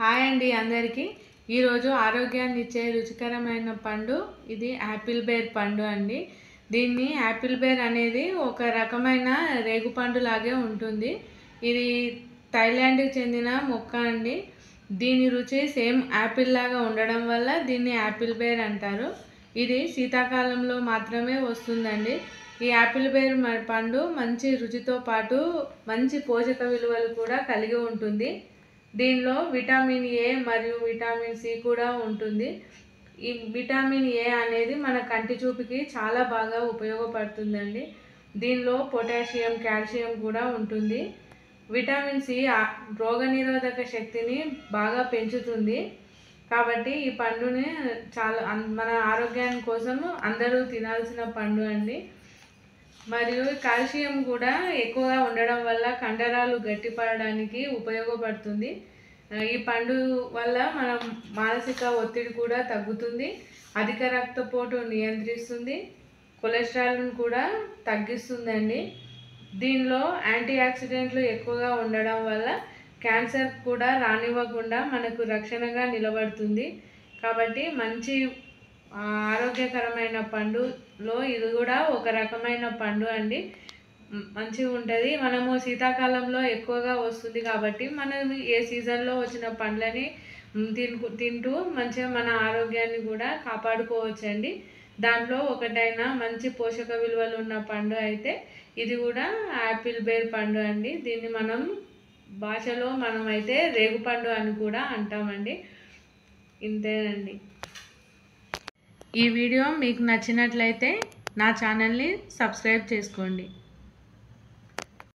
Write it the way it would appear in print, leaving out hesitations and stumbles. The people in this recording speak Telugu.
హాయ్ అండి అందరికీ. ఈరోజు ఆరోగ్యాన్ని ఇచ్చే రుచికరమైన పండు ఇది యాపిల్ బేర్ పండు అండి. దీన్ని యాపిల్ బేర్ అనేది ఒక రకమైన రేగుపండు లాగే ఉంటుంది. ఇది థాయిలాండ్కి చెందిన మొక్క అండి. దీని రుచి సేమ్ యాపిల్ లాగా ఉండడం వల్ల దీన్ని యాపిల్ బేర్ అంటారు. ఇది శీతాకాలంలో మాత్రమే వస్తుందండి. ఈ యాపిల్ బేర్ పండు మంచి రుచితో పాటు మంచి పోషక విలువలు కూడా కలిగి ఉంటుంది. దీనిలో విటమిన్ ఏ మరియు విటమిన్ సి కూడా ఉంటుంది. ఈ విటమిన్ ఏ అనేది మన కంటి చూపుకి చాలా బాగా ఉపయోగపడుతుందండి. దీనిలో పొటాషియం, కాల్షియం కూడా ఉంటుంది. విటమిన్ సి రోగనిరోధక శక్తిని బాగా పెంచుతుంది. కాబట్టి ఈ పండుని మన ఆరోగ్యం కోసము అందరూ తినాల్సిన పండు అండి. మరియు కాల్షియం కూడా ఎక్కువగా ఉండడం వల్ల కండరాలు గట్టిపడడానికి ఉపయోగపడుతుంది. ఈ పండు వల్ల మనం మానసిక ఒత్తిడి కూడా తగ్గుతుంది, అధిక రక్తపోటు నియంత్రిస్తుంది, కొలెస్ట్రాల్ను కూడా తగ్గిస్తుందండి. దీనిలో యాంటీ ఆక్సిడెంట్లు ఎక్కువగా ఉండడం వల్ల క్యాన్సర్ కూడా రానివ్వకుండా మనకు రక్షణగా నిలబడుతుంది. కాబట్టి మంచి ఆరోగ్యకరమైన పండులో ఇది కూడా ఒక రకమైన పండు అండి. మంచిగా ఉంటుంది. మనము శీతాకాలంలో ఎక్కువగా వస్తుంది కాబట్టి మనం ఏ సీజన్లో వచ్చిన పండ్లని తింటూ మంచిగా మన ఆరోగ్యాన్ని కూడా కాపాడుకోవచ్చండి. దాంట్లో ఒకటైన మంచి పోషక విలువలు ఉన్న పండు అయితే ఇది కూడా యాపిల్ బేర్ పండు అండి. దీన్ని మనం భాషలో మనమైతే రేగుపండు అని కూడా అంటామండి. ఇంతేనండి. ఈ వీడియో మీకు నచ్చినట్లయితే నా ఛానల్ని సబ్స్క్రైబ్ చేసుకోండి.